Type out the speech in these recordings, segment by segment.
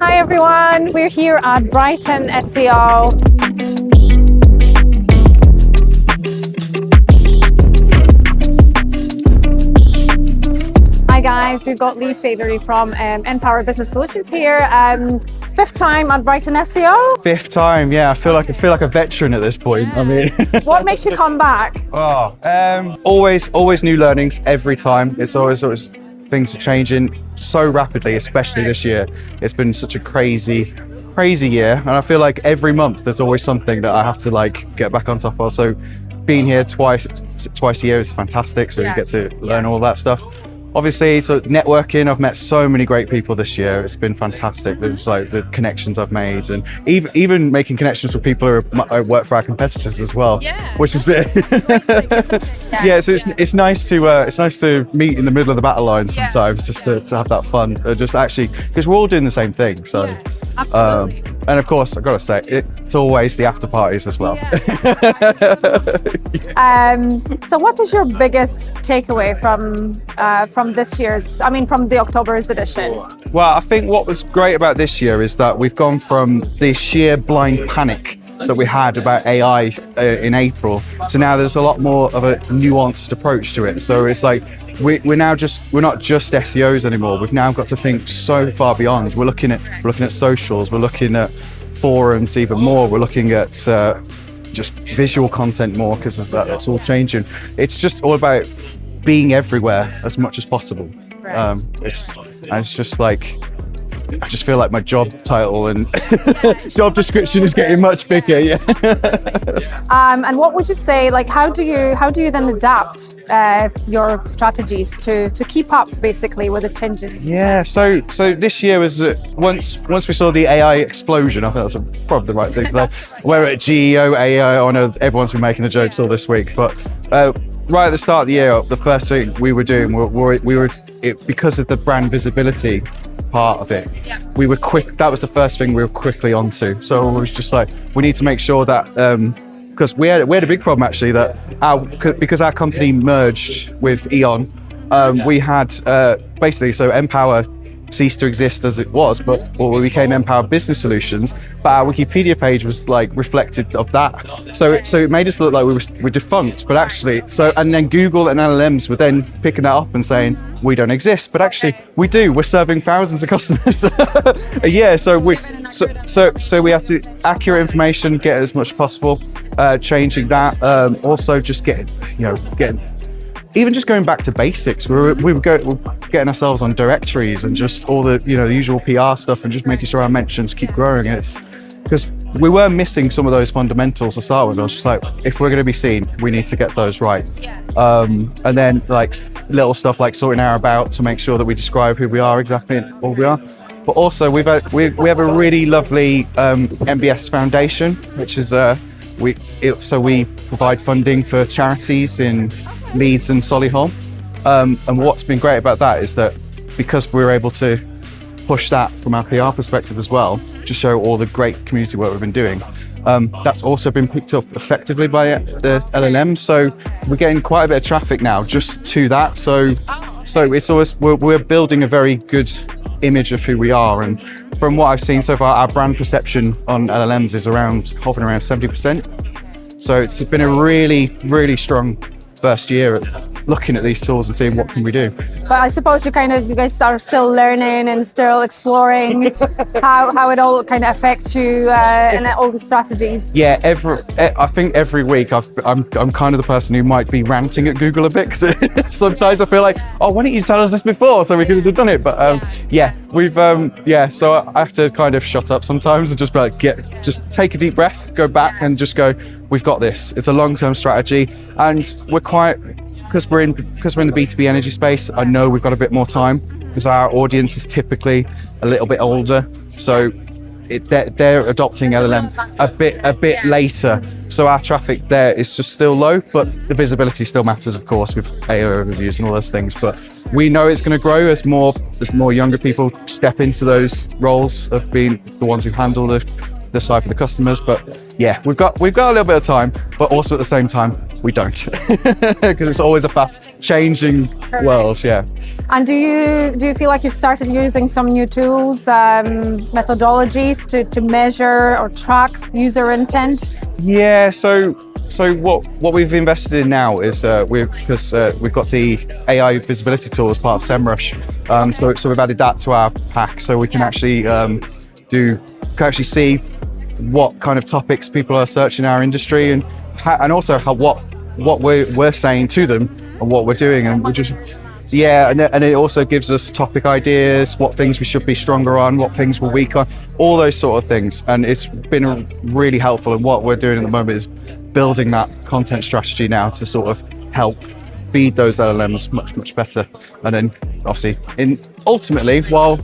Hi everyone, we're here at Brighton SEO. Hi guys, we've got Lee Savery from npower Business Solutions here. Fifth time at Brighton SEO. Fifth time, yeah. I feel like a veteran at this point. Yeah. I mean, what makes you come back? Always new learnings every time. It's always things are changing so rapidly, especially this year. It's been such a crazy year, and I feel like every month there's always something that I have to get back on top of. So being here twice a year is fantastic. So you get to learn all that stuff. Obviously, so networking, I've met so many great people this year. It's been fantastic. There's the connections I've made, and even making connections with people who work for our competitors as well, which has been So it's nice to meet in the middle of the battle line sometimes, just to have that fun, just actually because we're all doing the same thing. So, absolutely. And of course, I've got to say, it's always the after parties as well. So, what is your biggest takeaway from this year's, from the October's edition? Well, I think what was great about this year is that we've gone from the sheer blind panic that we had about AI in April to now there's a lot more of a nuanced approach to it. So it's like we're not just SEOs anymore. We've now got to think so far beyond. We're looking at socials. We're looking at forums even more. We're looking at just visual content more because that's all changing. It's just all about being everywhere as much as possible. Right. It's just like I just feel like my job title and job description is getting much bigger. And what would you say? How do you then adapt your strategies to keep up basically with the changing? Yeah. So this year was once we saw the AI explosion. I think that's probably the right thing to say. We're at GEO AI. I know everyone's been making the jokes all this week, but. Right at the start of the year, the first thing we were doing, because of the brand visibility part of it, we were quick. That was the first thing we were quickly onto. So it was just like we need to make sure that because we had a big problem actually that because our company merged with Eon, we had basically so npower ceased to exist as it was, but we became npower Business Solutions. But our Wikipedia page was reflected of that. So it made us look like we're defunct. But actually, and then Google and LLMs were then picking that up and saying we don't exist. But actually, we do. We're serving thousands of customers a year. So we have to accurate information, get as much as possible. Changing that. Also, just getting. Even just going back to basics, we're getting ourselves on directories and just all the the usual PR stuff and just making sure our mentions keep growing. And it's because we were missing some of those fundamentals to start with. I was just like, if we're going to be seen, we need to get those right. And then little stuff like sorting our about to make sure that we describe who we are exactly and what we are. But also we have a really lovely MBS foundation, which is we provide funding for charities in Leeds and Solihull, and what's been great about that is that because we're able to push that from our PR perspective as well to show all the great community work we've been doing, that's also been picked up effectively by the LLM. So we're getting quite a bit of traffic now just to that. So it's always we're building a very good image of who we are, and from what I've seen so far, our brand perception on LLMs is hovering around 70%. So it's been a really, really strong first year at looking at these tools and seeing what can we do. But I suppose you guys are still learning and still exploring how it all kind of affects you and all the strategies. Yeah, I think every week I'm kind of the person who might be ranting at Google a bit because sometimes I feel like, oh, why didn't you tell us this before so we could have done it? But so I have to kind of shut up sometimes and just be like, just take a deep breath, go back and just go, we've got this. It's a long-term strategy, and because we're in the B2B energy space, I know we've got a bit more time because our audience is typically a little bit older. So they're adopting LLM a bit later. So our traffic there is just still low, but the visibility still matters, of course, with AO overviews and all those things. But we know it's going to grow as more younger people step into those roles of being the ones who handle the decide for the customers. But yeah, we've got a little bit of time, but also at the same time, we don't, because it's always a fast changing world. Yeah. And do you feel like you've started using some new tools, methodologies to measure or track user intent? Yeah. So what we've invested in now is we've got the AI visibility tool as part of SEMrush. So we've added that to our pack, so we can actually see what kind of topics people are searching in our industry, and also what we're saying to them and what we're doing, and we just. Yeah, and it also gives us topic ideas, what things we should be stronger on, what things we're weak on, all those sort of things. And it's been really helpful. And what we're doing at the moment is building that content strategy now to sort of help feed those LLMs much better. And then obviously, ultimately, while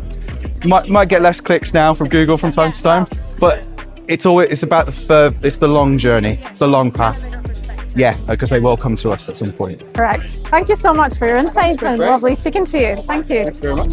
might get less clicks now from Google from time to time, but it's about the long journey, the long path. Yeah, because they will come to us at some point. Correct. Thank you so much for your insights, and lovely speaking to you. Thank you. Thank you very much.